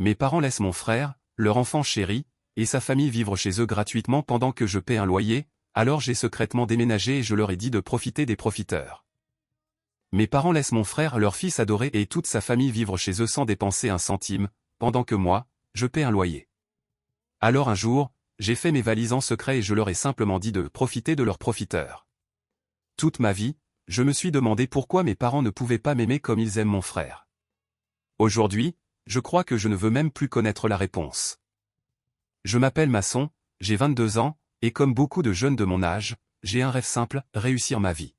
Mes parents laissent mon frère, leur enfant chéri, et sa famille vivre chez eux gratuitement pendant que je paie un loyer, alors j'ai secrètement déménagé et je leur ai dit de profiter des profiteurs. Mes parents laissent mon frère, leur fils adoré et toute sa famille vivre chez eux sans dépenser un centime, pendant que moi, je paie un loyer. Alors un jour, j'ai fait mes valises en secret et je leur ai simplement dit de profiter de leurs profiteurs. Toute ma vie, je me suis demandé pourquoi mes parents ne pouvaient pas m'aimer comme ils aiment mon frère. Aujourd'hui, je crois que je ne veux même plus connaître la réponse. Je m'appelle Masson, j'ai 22 ans, et comme beaucoup de jeunes de mon âge, j'ai un rêve simple, réussir ma vie.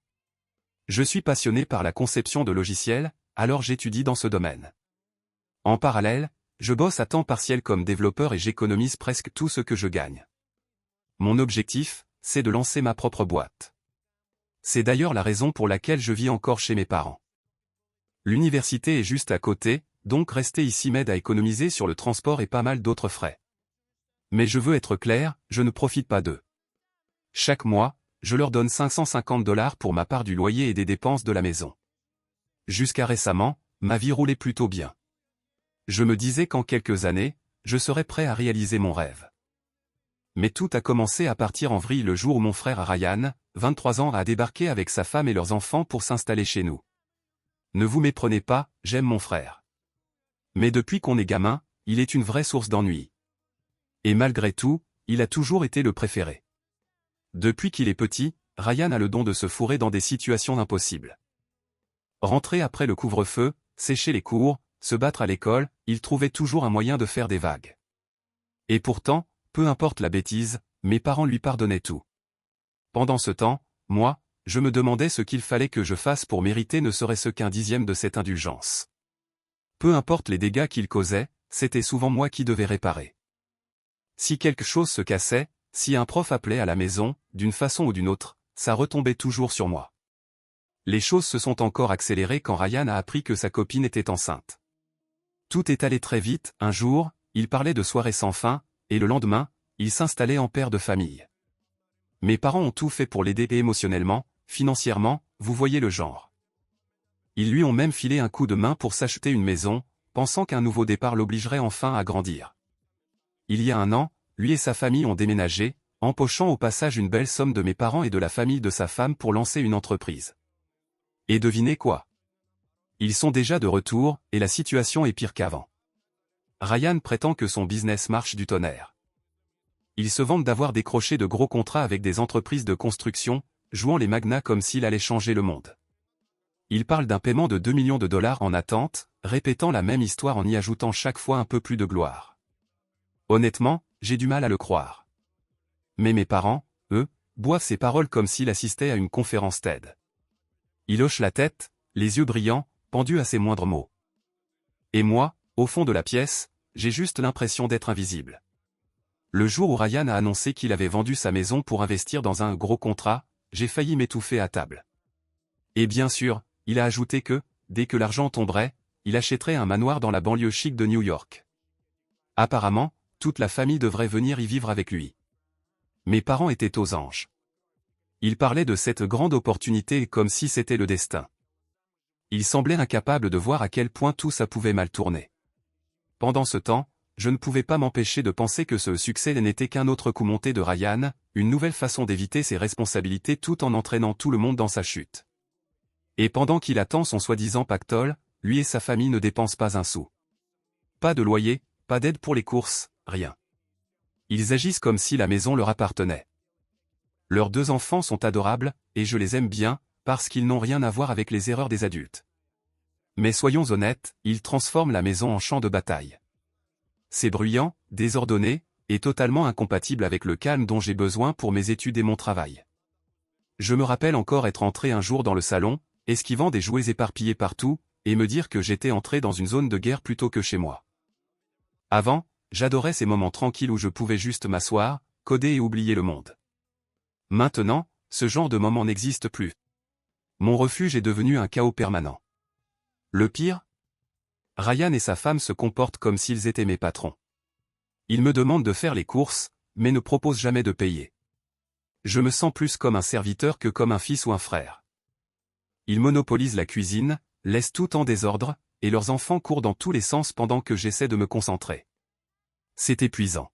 Je suis passionné par la conception de logiciels, alors j'étudie dans ce domaine. En parallèle, je bosse à temps partiel comme développeur et j'économise presque tout ce que je gagne. Mon objectif, c'est de lancer ma propre boîte. C'est d'ailleurs la raison pour laquelle je vis encore chez mes parents. L'université est juste à côté, donc rester ici m'aide à économiser sur le transport et pas mal d'autres frais. Mais je veux être clair, je ne profite pas d'eux. Chaque mois, je leur donne 550 $ pour ma part du loyer et des dépenses de la maison. Jusqu'à récemment, ma vie roulait plutôt bien. Je me disais qu'en quelques années, je serais prêt à réaliser mon rêve. Mais tout a commencé à partir en vrille le jour où mon frère Ryan, 23 ans, a débarqué avec sa femme et leurs enfants pour s'installer chez nous. Ne vous méprenez pas, j'aime mon frère. Mais depuis qu'on est gamin, il est une vraie source d'ennui. Et malgré tout, il a toujours été le préféré. Depuis qu'il est petit, Ryan a le don de se fourrer dans des situations impossibles. Rentrer après le couvre-feu, sécher les cours, se battre à l'école, il trouvait toujours un moyen de faire des vagues. Et pourtant, peu importe la bêtise, mes parents lui pardonnaient tout. Pendant ce temps, moi, je me demandais ce qu'il fallait que je fasse pour mériter ne serait-ce qu'un dixième de cette indulgence. Peu importe les dégâts qu'il causait, c'était souvent moi qui devais réparer. Si quelque chose se cassait, si un prof appelait à la maison, d'une façon ou d'une autre, ça retombait toujours sur moi. Les choses se sont encore accélérées quand Ryan a appris que sa copine était enceinte. Tout est allé très vite, un jour, il parlait de soirées sans fin, et le lendemain, il s'installait en père de famille. Mes parents ont tout fait pour l'aider émotionnellement, financièrement, vous voyez le genre. Ils lui ont même filé un coup de main pour s'acheter une maison, pensant qu'un nouveau départ l'obligerait enfin à grandir. Il y a un an, lui et sa famille ont déménagé, empochant au passage une belle somme de mes parents et de la famille de sa femme pour lancer une entreprise. Et devinez quoi? Ils sont déjà de retour, et la situation est pire qu'avant. Ryan prétend que son business marche du tonnerre. Il se vante d'avoir décroché de gros contrats avec des entreprises de construction, jouant les magnats comme s'il allait changer le monde. Il parle d'un paiement de 2 millions de $ en attente, répétant la même histoire en y ajoutant chaque fois un peu plus de gloire. Honnêtement, j'ai du mal à le croire. Mais mes parents, eux, boivent ses paroles comme s'il assistait à une conférence TED. Il hoche la tête, les yeux brillants, pendu à ses moindres mots. Et moi, au fond de la pièce, j'ai juste l'impression d'être invisible. Le jour où Ryan a annoncé qu'il avait vendu sa maison pour investir dans un gros contrat, j'ai failli m'étouffer à table. Et bien sûr, il a ajouté que, dès que l'argent tomberait, il achèterait un manoir dans la banlieue chic de New York. Apparemment, toute la famille devrait venir y vivre avec lui. Mes parents étaient aux anges. Ils parlaient de cette grande opportunité comme si c'était le destin. Ils semblaient incapables de voir à quel point tout ça pouvait mal tourner. Pendant ce temps, je ne pouvais pas m'empêcher de penser que ce succès n'était qu'un autre coup monté de Ryan, une nouvelle façon d'éviter ses responsabilités tout en entraînant tout le monde dans sa chute. Et pendant qu'il attend son soi-disant pactole, lui et sa famille ne dépensent pas un sou. Pas de loyer, pas d'aide pour les courses, rien. Ils agissent comme si la maison leur appartenait. Leurs 2 enfants sont adorables, et je les aime bien, parce qu'ils n'ont rien à voir avec les erreurs des adultes. Mais soyons honnêtes, ils transforment la maison en champ de bataille. C'est bruyant, désordonné, et totalement incompatible avec le calme dont j'ai besoin pour mes études et mon travail. Je me rappelle encore être entré un jour dans le salon, esquivant des jouets éparpillés partout, et me dire que j'étais entré dans une zone de guerre plutôt que chez moi. Avant, j'adorais ces moments tranquilles où je pouvais juste m'asseoir, coder et oublier le monde. Maintenant, ce genre de moment n'existe plus. Mon refuge est devenu un chaos permanent. Le pire? Ryan et sa femme se comportent comme s'ils étaient mes patrons. Ils me demandent de faire les courses, mais ne proposent jamais de payer. Je me sens plus comme un serviteur que comme un fils ou un frère. Ils monopolisent la cuisine, laissent tout en désordre, et leurs enfants courent dans tous les sens pendant que j'essaie de me concentrer. C'est épuisant.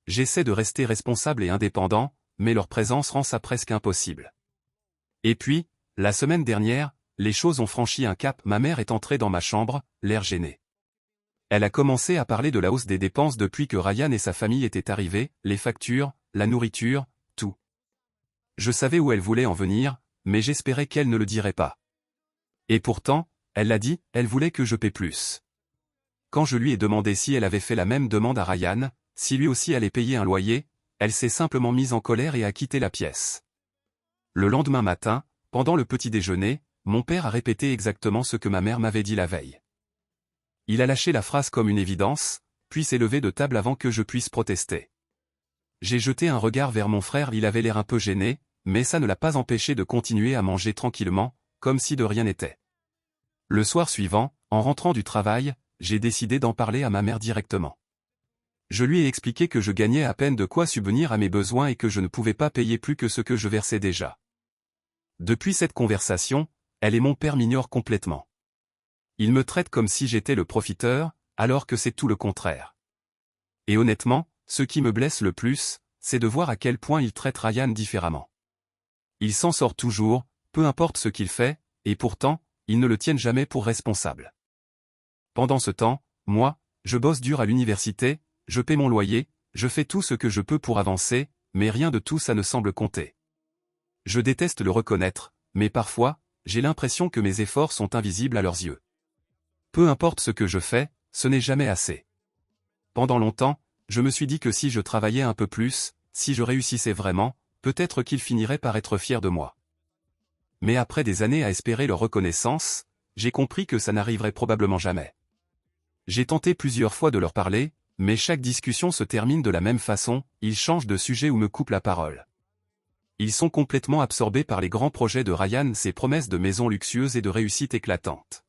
J'essaie de rester responsable et indépendant, mais leur présence rend ça presque impossible. Et puis, la semaine dernière, les choses ont franchi un cap. Ma mère est entrée dans ma chambre, l'air gêné. Elle a commencé à parler de la hausse des dépenses depuis que Ryan et sa famille étaient arrivés, les factures, la nourriture, tout. Je savais où elle voulait en venir, mais j'espérais qu'elle ne le dirait pas. Et pourtant, elle l'a dit, elle voulait que je paie plus. Quand je lui ai demandé si elle avait fait la même demande à Ryan, si lui aussi allait payer un loyer, elle s'est simplement mise en colère et a quitté la pièce. Le lendemain matin, pendant le petit déjeuner, mon père a répété exactement ce que ma mère m'avait dit la veille. Il a lâché la phrase comme une évidence, puis s'est levé de table avant que je puisse protester. J'ai jeté un regard vers mon frère, il avait l'air un peu gêné, mais ça ne l'a pas empêché de continuer à manger tranquillement, comme si de rien n'était. Le soir suivant, en rentrant du travail, j'ai décidé d'en parler à ma mère directement. Je lui ai expliqué que je gagnais à peine de quoi subvenir à mes besoins et que je ne pouvais pas payer plus que ce que je versais déjà. Depuis cette conversation, elle et mon père m'ignorent complètement. Ils me traitent comme si j'étais le profiteur, alors que c'est tout le contraire. Et honnêtement, ce qui me blesse le plus, c'est de voir à quel point ils traitent Ryan différemment. Il s'en sort toujours, peu importe ce qu'il fait, et pourtant, ils ne le tiennent jamais pour responsable. Pendant ce temps, moi, je bosse dur à l'université, je paie mon loyer, je fais tout ce que je peux pour avancer, mais rien de tout ça ne semble compter. Je déteste le reconnaître, mais parfois, j'ai l'impression que mes efforts sont invisibles à leurs yeux. Peu importe ce que je fais, ce n'est jamais assez. Pendant longtemps, je me suis dit que si je travaillais un peu plus, si je réussissais vraiment, peut-être qu'ils finiraient par être fiers de moi. Mais après des années à espérer leur reconnaissance, j'ai compris que ça n'arriverait probablement jamais. J'ai tenté plusieurs fois de leur parler, mais chaque discussion se termine de la même façon, ils changent de sujet ou me coupent la parole. Ils sont complètement absorbés par les grands projets de Ryan, ses promesses de maisons luxueuses et de réussite éclatante.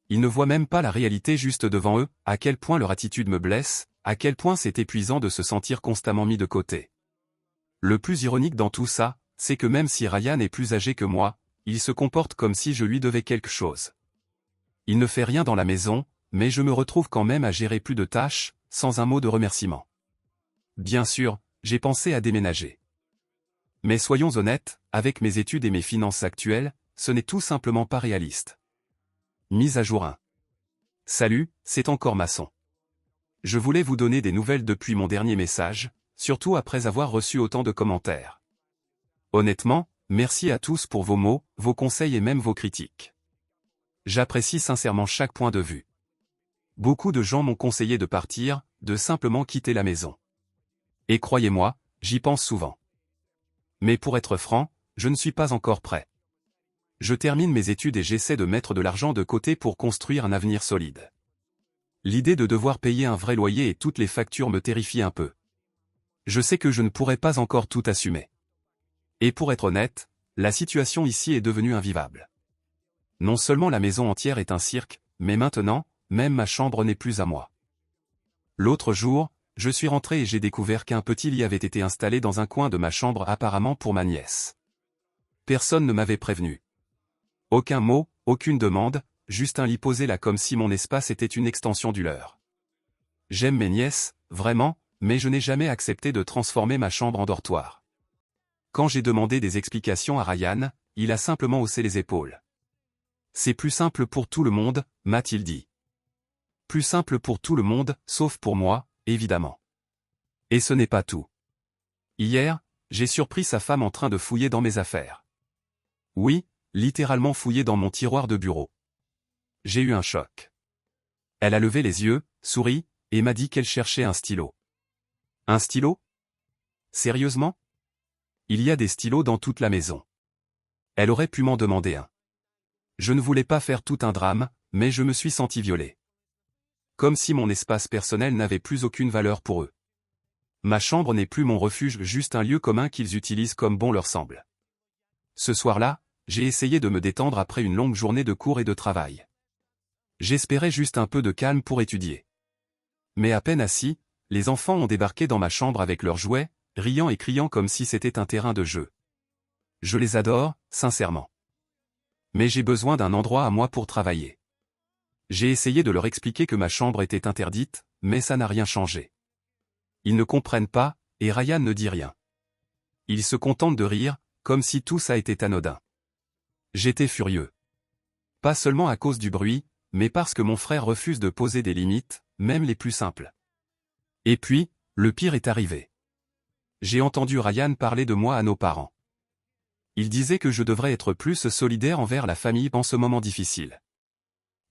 Ils ne voient même pas la réalité juste devant eux, à quel point leur attitude me blesse, à quel point c'est épuisant de se sentir constamment mis de côté. Le plus ironique dans tout ça, c'est que même si Ryan est plus âgé que moi, il se comporte comme si je lui devais quelque chose. Il ne fait rien dans la maison, mais je me retrouve quand même à gérer plus de tâches, sans un mot de remerciement. Bien sûr, j'ai pensé à déménager. Mais soyons honnêtes, avec mes études et mes finances actuelles, ce n'est tout simplement pas réaliste. Mise à jour 1. Salut, c'est encore Masson. Je voulais vous donner des nouvelles depuis mon dernier message, surtout après avoir reçu autant de commentaires. Honnêtement, merci à tous pour vos mots, vos conseils et même vos critiques. J'apprécie sincèrement chaque point de vue. Beaucoup de gens m'ont conseillé de partir, de simplement quitter la maison. Et croyez-moi, j'y pense souvent. Mais pour être franc, je ne suis pas encore prêt. Je termine mes études et j'essaie de mettre de l'argent de côté pour construire un avenir solide. L'idée de devoir payer un vrai loyer et toutes les factures me terrifie un peu. Je sais que je ne pourrai pas encore tout assumer. Et pour être honnête, la situation ici est devenue invivable. Non seulement la maison entière est un cirque, mais maintenant, même ma chambre n'est plus à moi. L'autre jour, je suis rentré et j'ai découvert qu'un petit lit avait été installé dans un coin de ma chambre apparemment pour ma nièce. Personne ne m'avait prévenu. Aucun mot, aucune demande, juste un lit posé là comme si mon espace était une extension du leur. J'aime mes nièces, vraiment, mais je n'ai jamais accepté de transformer ma chambre en dortoir. Quand j'ai demandé des explications à Ryan, il a simplement haussé les épaules. C'est plus simple pour tout le monde, m'a-t-il dit. Plus simple pour tout le monde, sauf pour moi, évidemment. Et ce n'est pas tout. Hier, j'ai surpris sa femme en train de fouiller dans mes affaires. Oui, littéralement fouiller dans mon tiroir de bureau. J'ai eu un choc. Elle a levé les yeux, souri, et m'a dit qu'elle cherchait un stylo. Un stylo? Sérieusement? Il y a des stylos dans toute la maison. Elle aurait pu m'en demander un. Je ne voulais pas faire tout un drame, mais je me suis senti violé. Comme si mon espace personnel n'avait plus aucune valeur pour eux. Ma chambre n'est plus mon refuge, juste un lieu commun qu'ils utilisent comme bon leur semble. Ce soir-là, j'ai essayé de me détendre après une longue journée de cours et de travail. J'espérais juste un peu de calme pour étudier. Mais à peine assis, les enfants ont débarqué dans ma chambre avec leurs jouets, riant et criant comme si c'était un terrain de jeu. Je les adore, sincèrement. Mais j'ai besoin d'un endroit à moi pour travailler. J'ai essayé de leur expliquer que ma chambre était interdite, mais ça n'a rien changé. Ils ne comprennent pas, et Ryan ne dit rien. Ils se contentent de rire, comme si tout ça était anodin. J'étais furieux. Pas seulement à cause du bruit, mais parce que mon frère refuse de poser des limites, même les plus simples. Et puis, le pire est arrivé. J'ai entendu Ryan parler de moi à nos parents. Il disait que je devrais être plus solidaire envers la famille en ce moment difficile.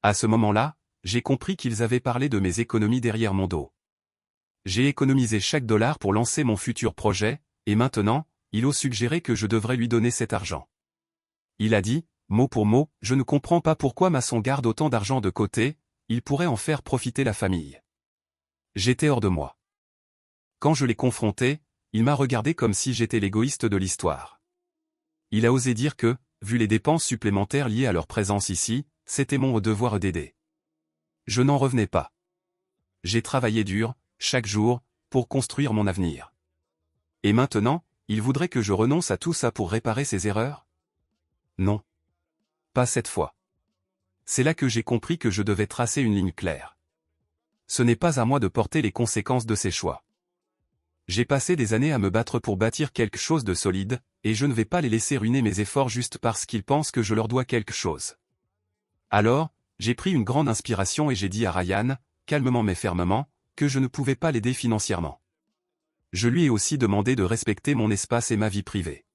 À ce moment-là, j'ai compris qu'ils avaient parlé de mes économies derrière mon dos. J'ai économisé chaque dollar pour lancer mon futur projet, et maintenant, il ose suggérer que je devrais lui donner cet argent. Il a dit, mot pour mot, je ne comprends pas pourquoi Masson garde autant d'argent de côté, il pourrait en faire profiter la famille. J'étais hors de moi. Quand je l'ai confronté, il m'a regardé comme si j'étais l'égoïste de l'histoire. Il a osé dire que, vu les dépenses supplémentaires liées à leur présence ici, c'était mon devoir d'aider. Je n'en revenais pas. J'ai travaillé dur, chaque jour, pour construire mon avenir. Et maintenant, il voudrait que je renonce à tout ça pour réparer ses erreurs? Non. Pas cette fois. C'est là que j'ai compris que je devais tracer une ligne claire. Ce n'est pas à moi de porter les conséquences de ces choix. J'ai passé des années à me battre pour bâtir quelque chose de solide, et je ne vais pas les laisser ruiner mes efforts juste parce qu'ils pensent que je leur dois quelque chose. Alors, j'ai pris une grande inspiration et j'ai dit à Ryan, calmement mais fermement, que je ne pouvais pas l'aider financièrement. Je lui ai aussi demandé de respecter mon espace et ma vie privée.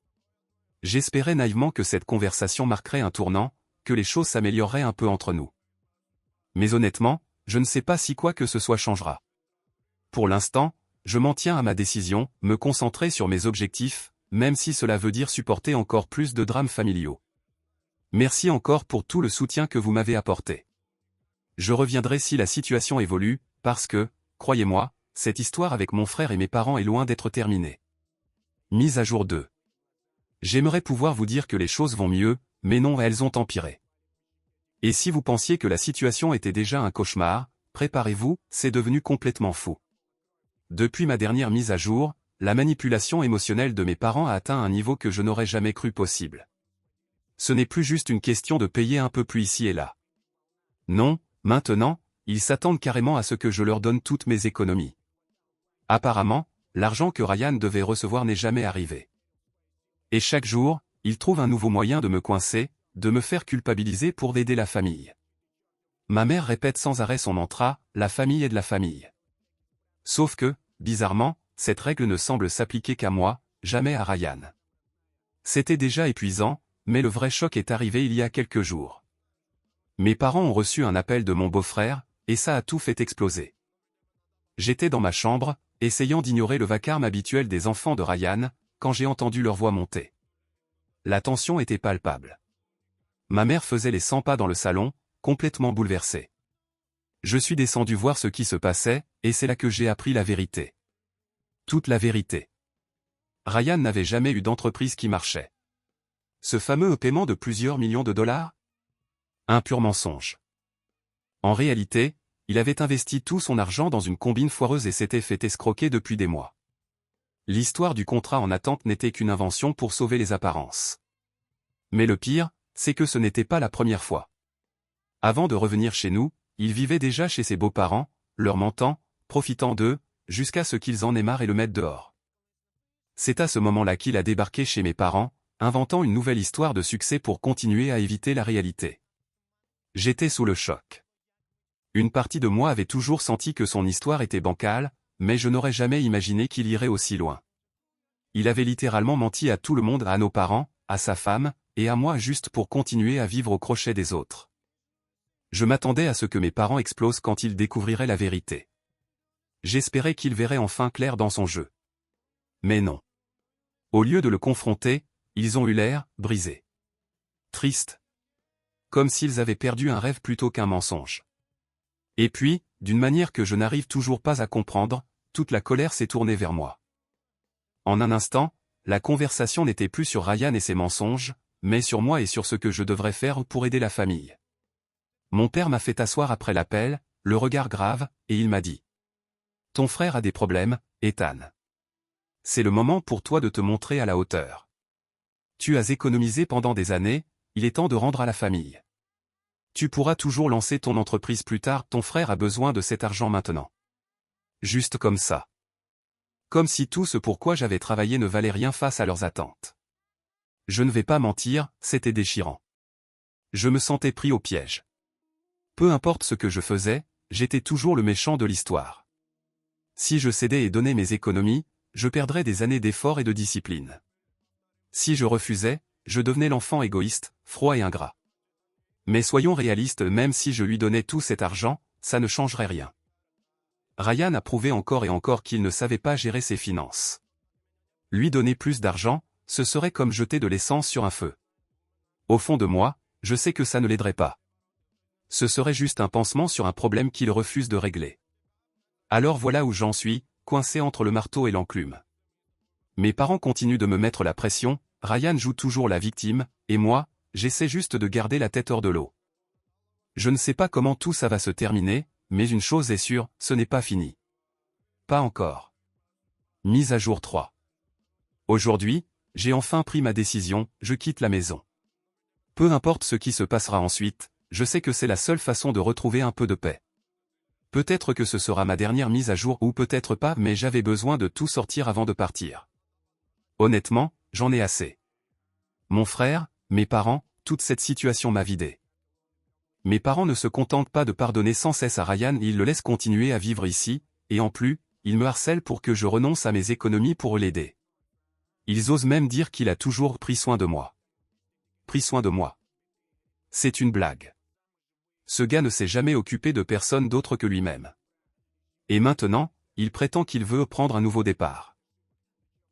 J'espérais naïvement que cette conversation marquerait un tournant, que les choses s'amélioreraient un peu entre nous. Mais honnêtement, je ne sais pas si quoi que ce soit changera. Pour l'instant, je m'en tiens à ma décision, me concentrer sur mes objectifs, même si cela veut dire supporter encore plus de drames familiaux. Merci encore pour tout le soutien que vous m'avez apporté. Je reviendrai si la situation évolue, parce que, croyez-moi, cette histoire avec mon frère et mes parents est loin d'être terminée. Mise à jour 2. J'aimerais pouvoir vous dire que les choses vont mieux, mais non, elles ont empiré. Et si vous pensiez que la situation était déjà un cauchemar, préparez-vous, c'est devenu complètement fou. Depuis ma dernière mise à jour, la manipulation émotionnelle de mes parents a atteint un niveau que je n'aurais jamais cru possible. Ce n'est plus juste une question de payer un peu plus ici et là. Non, maintenant, ils s'attendent carrément à ce que je leur donne toutes mes économies. Apparemment, l'argent que Ryan devait recevoir n'est jamais arrivé. Et chaque jour, ils trouvent un nouveau moyen de me coincer, de me faire culpabiliser pour aider la famille. Ma mère répète sans arrêt son mantra, la famille est de la famille. Sauf que, bizarrement, cette règle ne semble s'appliquer qu'à moi, jamais à Ryan. C'était déjà épuisant, mais le vrai choc est arrivé il y a quelques jours. Mes parents ont reçu un appel de mon beau-frère, et ça a tout fait exploser. J'étais dans ma chambre, essayant d'ignorer le vacarme habituel des enfants de Ryan, quand j'ai entendu leur voix monter. La tension était palpable. Ma mère faisait les 100 pas dans le salon, complètement bouleversée. Je suis descendu voir ce qui se passait, et c'est là que j'ai appris la vérité. Toute la vérité. Ryan n'avait jamais eu d'entreprise qui marchait. Ce fameux paiement de plusieurs millions de dollars? Un pur mensonge. En réalité, il avait investi tout son argent dans une combine foireuse et s'était fait escroquer depuis des mois. L'histoire du contrat en attente n'était qu'une invention pour sauver les apparences. Mais le pire, c'est que ce n'était pas la première fois. Avant de revenir chez nous, il vivait déjà chez ses beaux-parents, leur mentant, profitant d'eux, jusqu'à ce qu'ils en aient marre et le mettent dehors. C'est à ce moment-là qu'il a débarqué chez mes parents, inventant une nouvelle histoire de succès pour continuer à éviter la réalité. J'étais sous le choc. Une partie de moi avait toujours senti que son histoire était bancale, mais je n'aurais jamais imaginé qu'il irait aussi loin. Il avait littéralement menti à tout le monde, à nos parents, à sa femme, et à moi juste pour continuer à vivre au crochet des autres. Je m'attendais à ce que mes parents explosent quand ils découvriraient la vérité. J'espérais qu'ils verraient enfin clair dans son jeu. Mais non. Au lieu de le confronter, ils ont eu l'air brisés. Tristes. Comme s'ils avaient perdu un rêve plutôt qu'un mensonge. Et puis, d'une manière que je n'arrive toujours pas à comprendre, toute la colère s'est tournée vers moi. En un instant, la conversation n'était plus sur Ryan et ses mensonges, mais sur moi et sur ce que je devrais faire pour aider la famille. Mon père m'a fait asseoir après l'appel, le regard grave, et il m'a dit. Ton frère a des problèmes, Ethan. C'est le moment pour toi de te montrer à la hauteur. Tu as économisé pendant des années, il est temps de rendre à la famille. Tu pourras toujours lancer ton entreprise plus tard, ton frère a besoin de cet argent maintenant. Juste comme ça. Comme si tout ce pourquoi j'avais travaillé ne valait rien face à leurs attentes. Je ne vais pas mentir, c'était déchirant. Je me sentais pris au piège. Peu importe ce que je faisais, j'étais toujours le méchant de l'histoire. Si je cédais et donnais mes économies, je perdrais des années d'efforts et de discipline. Si je refusais, je devenais l'enfant égoïste, froid et ingrat. Mais soyons réalistes, même si je lui donnais tout cet argent, ça ne changerait rien. Ryan a prouvé encore et encore qu'il ne savait pas gérer ses finances. Lui donner plus d'argent, ce serait comme jeter de l'essence sur un feu. Au fond de moi, je sais que ça ne l'aiderait pas. Ce serait juste un pansement sur un problème qu'il refuse de régler. Alors voilà où j'en suis, coincé entre le marteau et l'enclume. Mes parents continuent de me mettre la pression, Ryan joue toujours la victime, et moi, j'essaie juste de garder la tête hors de l'eau. Je ne sais pas comment tout ça va se terminer, mais une chose est sûre, ce n'est pas fini. Pas encore. Mise à jour 3. Aujourd'hui, j'ai enfin pris ma décision, je quitte la maison. Peu importe ce qui se passera ensuite, je sais que c'est la seule façon de retrouver un peu de paix. Peut-être que ce sera ma dernière mise à jour ou peut-être pas, mais j'avais besoin de tout sortir avant de partir. Honnêtement, j'en ai assez. Mon frère, mes parents, toute cette situation m'a vidé. Mes parents ne se contentent pas de pardonner sans cesse à Ryan, ils le laissent continuer à vivre ici, et en plus, ils me harcèlent pour que je renonce à mes économies pour l'aider. Ils osent même dire qu'il a toujours pris soin de moi. Pris soin de moi. C'est une blague. Ce gars ne s'est jamais occupé de personne d'autre que lui-même. Et maintenant, il prétend qu'il veut prendre un nouveau départ.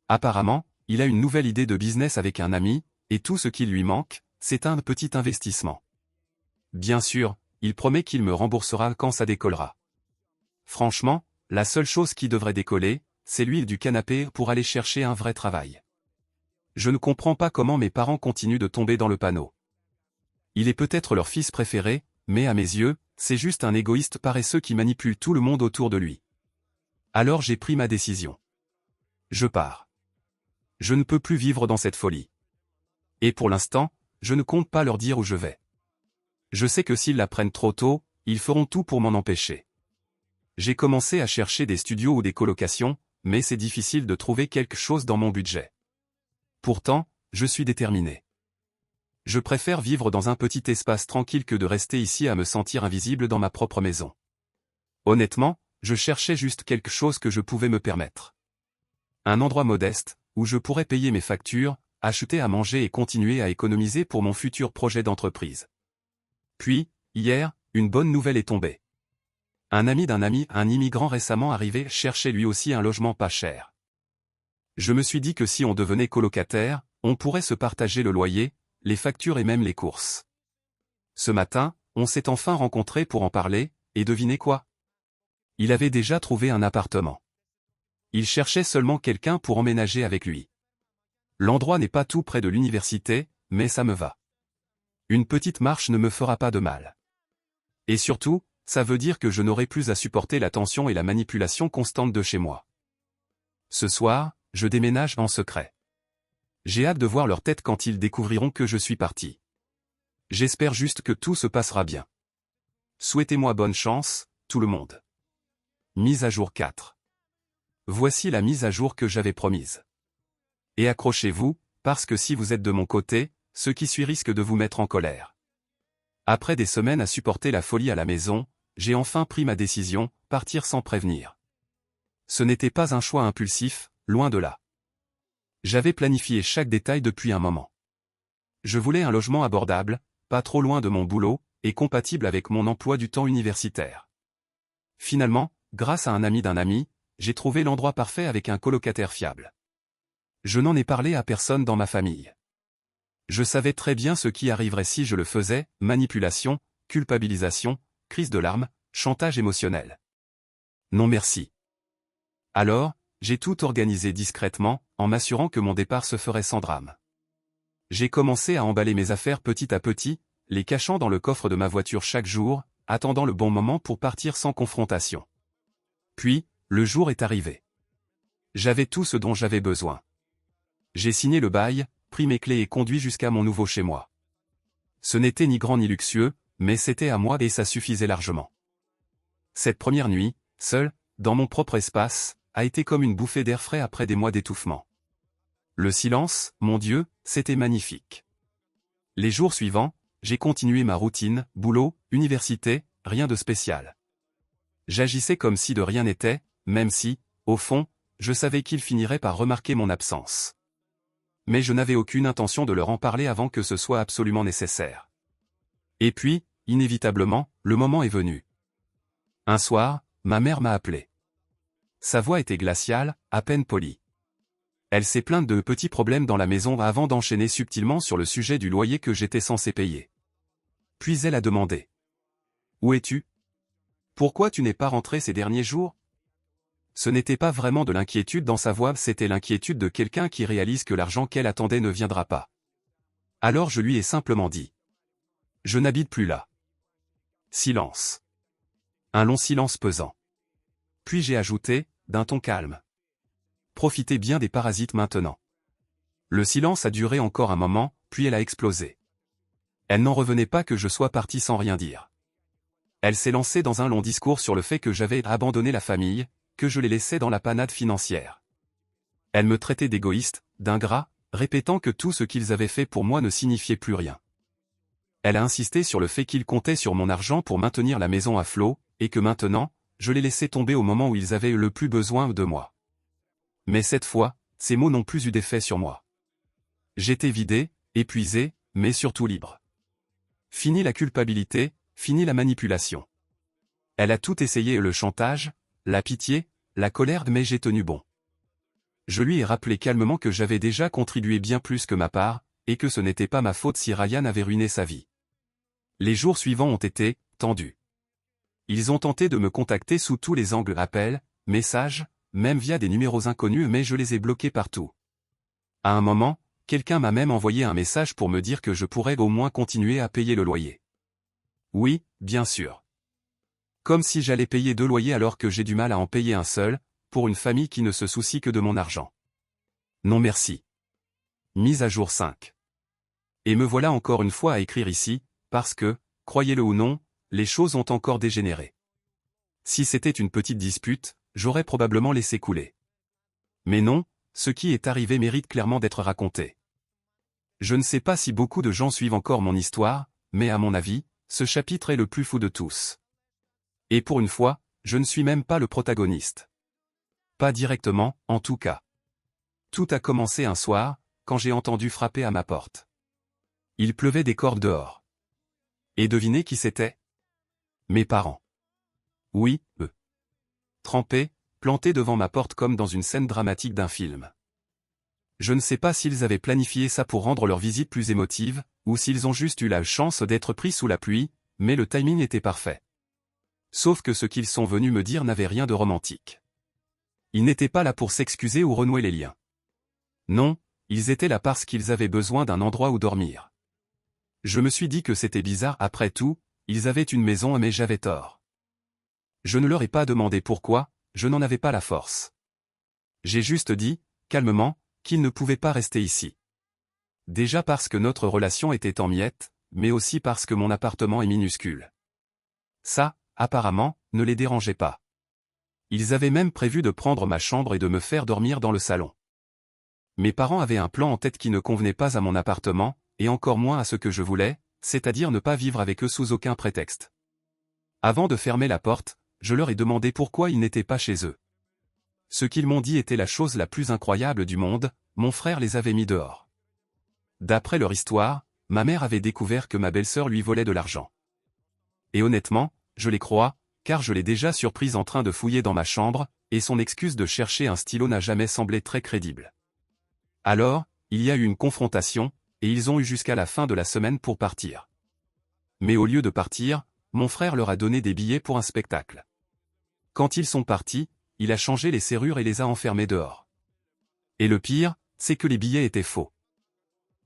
Apparemment, il a une nouvelle idée de business avec un ami, et tout ce qui lui manque, c'est un petit investissement. Bien sûr, il promet qu'il me remboursera quand ça décollera. Franchement, la seule chose qui devrait décoller, c'est l'huile du canapé pour aller chercher un vrai travail. Je ne comprends pas comment mes parents continuent de tomber dans le panneau. Il est peut-être leur fils préféré, mais à mes yeux, c'est juste un égoïste paresseux qui manipule tout le monde autour de lui. Alors j'ai pris ma décision. Je pars. Je ne peux plus vivre dans cette folie. Et pour l'instant, je ne compte pas leur dire où je vais. Je sais que s'ils l'apprennent trop tôt, ils feront tout pour m'en empêcher. J'ai commencé à chercher des studios ou des colocations, mais c'est difficile de trouver quelque chose dans mon budget. Pourtant, je suis déterminé. Je préfère vivre dans un petit espace tranquille que de rester ici à me sentir invisible dans ma propre maison. Honnêtement, je cherchais juste quelque chose que je pouvais me permettre. Un endroit modeste, où je pourrais payer mes factures, acheter à manger et continuer à économiser pour mon futur projet d'entreprise. Puis, hier, une bonne nouvelle est tombée. Un ami d'un ami, un immigrant récemment arrivé, cherchait lui aussi un logement pas cher. Je me suis dit que si on devenait colocataire, on pourrait se partager le loyer, les factures et même les courses. Ce matin, on s'est enfin rencontrés pour en parler, et devinez quoi? Il avait déjà trouvé un appartement. Il cherchait seulement quelqu'un pour emménager avec lui. L'endroit n'est pas tout près de l'université, mais ça me va. Une petite marche ne me fera pas de mal. Et surtout, ça veut dire que je n'aurai plus à supporter la tension et la manipulation constante de chez moi. Ce soir, je déménage en secret. J'ai hâte de voir leur tête quand ils découvriront que je suis parti. J'espère juste que tout se passera bien. Souhaitez-moi bonne chance, tout le monde. Mise à jour 4. Voici la mise à jour que j'avais promise. Et accrochez-vous, parce que si vous êtes de mon côté, ce qui suit risque de vous mettre en colère. Après des semaines à supporter la folie à la maison, j'ai enfin pris ma décision, partir sans prévenir. Ce n'était pas un choix impulsif, loin de là. J'avais planifié chaque détail depuis un moment. Je voulais un logement abordable, pas trop loin de mon boulot, et compatible avec mon emploi du temps universitaire. Finalement, grâce à un ami d'un ami, j'ai trouvé l'endroit parfait avec un colocataire fiable. Je n'en ai parlé à personne dans ma famille. Je savais très bien ce qui arriverait si je le faisais, manipulation, culpabilisation, crise de larmes, chantage émotionnel. Non merci. Alors, j'ai tout organisé discrètement, en m'assurant que mon départ se ferait sans drame. J'ai commencé à emballer mes affaires petit à petit, les cachant dans le coffre de ma voiture chaque jour, attendant le bon moment pour partir sans confrontation. Puis, le jour est arrivé. J'avais tout ce dont j'avais besoin. J'ai signé le bail, pris mes clés et conduit jusqu'à mon nouveau chez moi. Ce n'était ni grand ni luxueux, mais c'était à moi et ça suffisait largement. Cette première nuit, seul, dans mon propre espace, a été comme une bouffée d'air frais après des mois d'étouffement. Le silence, mon Dieu, c'était magnifique. Les jours suivants, j'ai continué ma routine, boulot, université, rien de spécial. J'agissais comme si de rien n'était, même si, au fond, je savais qu'ils finiraient par remarquer mon absence. Mais je n'avais aucune intention de leur en parler avant que ce soit absolument nécessaire. Et puis, inévitablement, le moment est venu. Un soir, ma mère m'a appelé. Sa voix était glaciale, à peine polie. Elle s'est plainte de petits problèmes dans la maison avant d'enchaîner subtilement sur le sujet du loyer que j'étais censé payer. Puis elle a demandé. « Où es-tu? Pourquoi tu n'es pas rentré ces derniers jours ?» Ce n'était pas vraiment de l'inquiétude dans sa voix, c'était l'inquiétude de quelqu'un qui réalise que l'argent qu'elle attendait ne viendra pas. Alors je lui ai simplement dit. « Je n'habite plus là. » Silence. Un long silence pesant. Puis j'ai ajouté, d'un ton calme. Profitez bien des parasites maintenant. Le silence a duré encore un moment, puis elle a explosé. Elle n'en revenait pas que je sois parti sans rien dire. Elle s'est lancée dans un long discours sur le fait que j'avais abandonné la famille, que je les laissais dans la panade financière. Elle me traitait d'égoïste, d'ingrat, répétant que tout ce qu'ils avaient fait pour moi ne signifiait plus rien. Elle a insisté sur le fait qu'ils comptaient sur mon argent pour maintenir la maison à flot, et que maintenant, je les laissais tomber au moment où ils avaient le plus besoin de moi. Mais cette fois, ces mots n'ont plus eu d'effet sur moi. J'étais vidé, épuisé, mais surtout libre. Fini la culpabilité, fini la manipulation. Elle a tout essayé, le chantage, la pitié, la colère, mais j'ai tenu bon. Je lui ai rappelé calmement que j'avais déjà contribué bien plus que ma part, et que ce n'était pas ma faute si Ryan avait ruiné sa vie. Les jours suivants ont été tendus. Ils ont tenté de me contacter sous tous les angles, appels, messages, même via des numéros inconnus, mais je les ai bloqués partout. À un moment, quelqu'un m'a même envoyé un message pour me dire que je pourrais au moins continuer à payer le loyer. Oui, bien sûr. Comme si j'allais payer 2 loyers alors que j'ai du mal à en payer un seul, pour une famille qui ne se soucie que de mon argent. Non merci. Mise à jour 5. Et me voilà encore une fois à écrire ici, parce que, croyez-le ou non, les choses ont encore dégénéré. Si c'était une petite dispute, j'aurais probablement laissé couler. Mais non, ce qui est arrivé mérite clairement d'être raconté. Je ne sais pas si beaucoup de gens suivent encore mon histoire, mais à mon avis, ce chapitre est le plus fou de tous. Et pour une fois, je ne suis même pas le protagoniste. Pas directement, en tout cas. Tout a commencé un soir, quand j'ai entendu frapper à ma porte. Il pleuvait des cordes dehors. Et devinez qui c'était? Mes parents. Oui, eux. Trempés, plantés devant ma porte comme dans une scène dramatique d'un film. Je ne sais pas s'ils avaient planifié ça pour rendre leur visite plus émotive, ou s'ils ont juste eu la chance d'être pris sous la pluie, mais le timing était parfait. Sauf que ce qu'ils sont venus me dire n'avait rien de romantique. Ils n'étaient pas là pour s'excuser ou renouer les liens. Non, ils étaient là parce qu'ils avaient besoin d'un endroit où dormir. Je me suis dit que c'était bizarre, après tout, ils avaient une maison mais j'avais tort. Je ne leur ai pas demandé pourquoi, je n'en avais pas la force. J'ai juste dit, calmement, qu'ils ne pouvaient pas rester ici. Déjà parce que notre relation était en miettes, mais aussi parce que mon appartement est minuscule. Ça, apparemment, ne les dérangeait pas. Ils avaient même prévu de prendre ma chambre et de me faire dormir dans le salon. Mes parents avaient un plan en tête qui ne convenait pas à mon appartement, et encore moins à ce que je voulais, c'est-à-dire ne pas vivre avec eux sous aucun prétexte. Avant de fermer la porte, je leur ai demandé pourquoi ils n'étaient pas chez eux. Ce qu'ils m'ont dit était la chose la plus incroyable du monde, mon frère les avait mis dehors. D'après leur histoire, ma mère avait découvert que ma belle-sœur lui volait de l'argent. Et honnêtement, je les crois, car je l'ai déjà surprise en train de fouiller dans ma chambre, et son excuse de chercher un stylo n'a jamais semblé très crédible. Alors, il y a eu une confrontation, et ils ont eu jusqu'à la fin de la semaine pour partir. Mais au lieu de partir, mon frère leur a donné des billets pour un spectacle. Quand ils sont partis, il a changé les serrures et les a enfermés dehors. Et le pire, c'est que les billets étaient faux.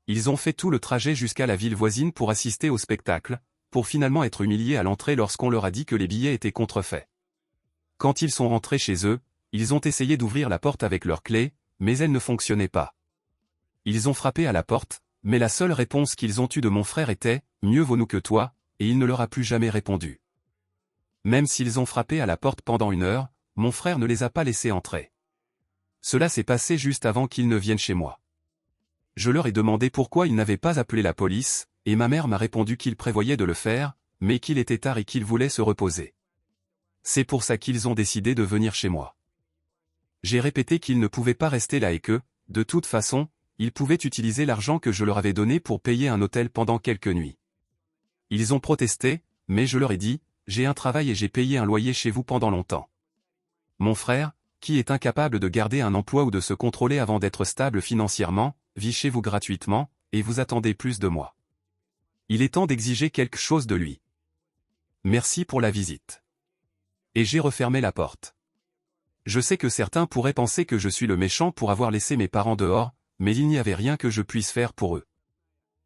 Ils ont fait tout le trajet jusqu'à la ville voisine pour assister au spectacle, pour finalement être humiliés à l'entrée lorsqu'on leur a dit que les billets étaient contrefaits. Quand ils sont rentrés chez eux, ils ont essayé d'ouvrir la porte avec leur clé, mais elle ne fonctionnait pas. Ils ont frappé à la porte, mais la seule réponse qu'ils ont eue de mon frère était « Mieux vaut nous que toi », et il ne leur a plus jamais répondu. Même s'ils ont frappé à la porte pendant 1 heure, mon frère ne les a pas laissés entrer. Cela s'est passé juste avant qu'ils ne viennent chez moi. Je leur ai demandé pourquoi ils n'avaient pas appelé la police, et ma mère m'a répondu qu'ils prévoyaient de le faire, mais qu'il était tard et qu'ils voulaient se reposer. C'est pour ça qu'ils ont décidé de venir chez moi. J'ai répété qu'ils ne pouvaient pas rester là et que, de toute façon, ils pouvaient utiliser l'argent que je leur avais donné pour payer un hôtel pendant quelques nuits. Ils ont protesté, mais je leur ai dit, j'ai un travail et j'ai payé un loyer chez vous pendant longtemps. Mon frère, qui est incapable de garder un emploi ou de se contrôler avant d'être stable financièrement, vit chez vous gratuitement, et vous attendez plus de moi. Il est temps d'exiger quelque chose de lui. Merci pour la visite. Et j'ai refermé la porte. Je sais que certains pourraient penser que je suis le méchant pour avoir laissé mes parents dehors, mais il n'y avait rien que je puisse faire pour eux.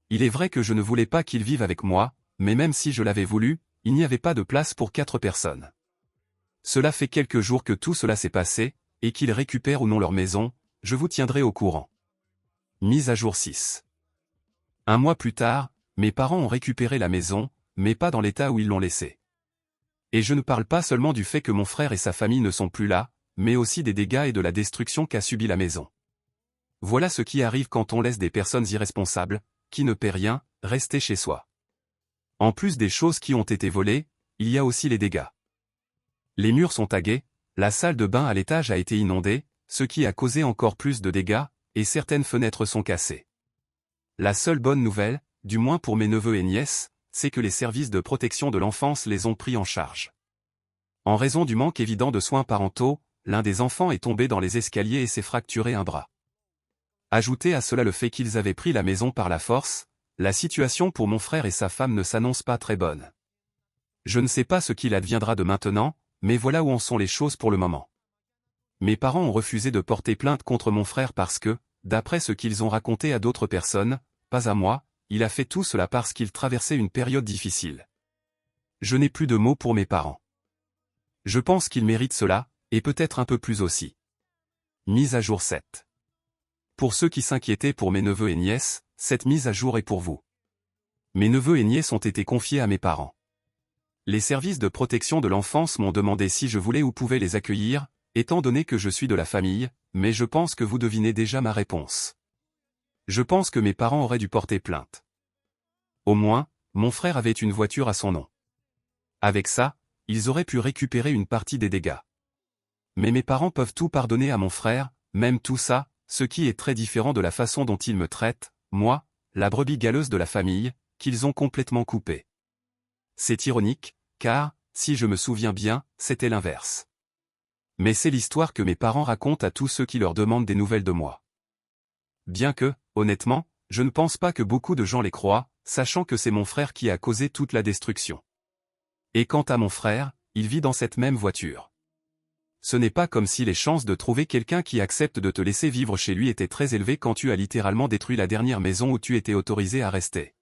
Il est vrai que je ne voulais pas qu'ils vivent avec moi, mais même si je l'avais voulu, il n'y avait pas de place pour 4 personnes. Cela fait quelques jours que tout cela s'est passé, et qu'ils récupèrent ou non leur maison, je vous tiendrai au courant. Mise à jour 6. 1 mois plus tard, mes parents ont récupéré la maison, mais pas dans l'état où ils l'ont laissée. Et je ne parle pas seulement du fait que mon frère et sa famille ne sont plus là, mais aussi des dégâts et de la destruction qu'a subi la maison. Voilà ce qui arrive quand on laisse des personnes irresponsables, qui ne paient rien, rester chez soi. En plus des choses qui ont été volées, il y a aussi les dégâts. Les murs sont tagués, la salle de bain à l'étage a été inondée, ce qui a causé encore plus de dégâts, et certaines fenêtres sont cassées. La seule bonne nouvelle, du moins pour mes neveux et nièces, c'est que les services de protection de l'enfance les ont pris en charge. En raison du manque évident de soins parentaux, l'un des enfants est tombé dans les escaliers et s'est fracturé un bras. Ajoutez à cela le fait qu'ils avaient pris la maison par la force, la situation pour mon frère et sa femme ne s'annonce pas très bonne. Je ne sais pas ce qu'il adviendra de maintenant, mais voilà où en sont les choses pour le moment. Mes parents ont refusé de porter plainte contre mon frère parce que, d'après ce qu'ils ont raconté à d'autres personnes, pas à moi, il a fait tout cela parce qu'il traversait une période difficile. Je n'ai plus de mots pour mes parents. Je pense qu'ils méritent cela, et peut-être un peu plus aussi. Mise à jour 7. Pour ceux qui s'inquiétaient pour mes neveux et nièces, cette mise à jour est pour vous. Mes neveux et nièces ont été confiés à mes parents. Les services de protection de l'enfance m'ont demandé si je voulais ou pouvais les accueillir, étant donné que je suis de la famille, mais je pense que vous devinez déjà ma réponse. Je pense que mes parents auraient dû porter plainte. Au moins, mon frère avait une voiture à son nom. Avec ça, ils auraient pu récupérer une partie des dégâts. Mais mes parents peuvent tout pardonner à mon frère, même tout ça, ce qui est très différent de la façon dont ils me traitent, moi, la brebis galeuse de la famille, qu'ils ont complètement coupée. C'est ironique, car, si je me souviens bien, c'était l'inverse. Mais c'est l'histoire que mes parents racontent à tous ceux qui leur demandent des nouvelles de moi. Bien que, honnêtement, je ne pense pas que beaucoup de gens les croient, sachant que c'est mon frère qui a causé toute la destruction. Et quant à mon frère, il vit dans cette même voiture. Ce n'est pas comme si les chances de trouver quelqu'un qui accepte de te laisser vivre chez lui étaient très élevées quand tu as littéralement détruit la dernière maison où tu étais autorisé à rester.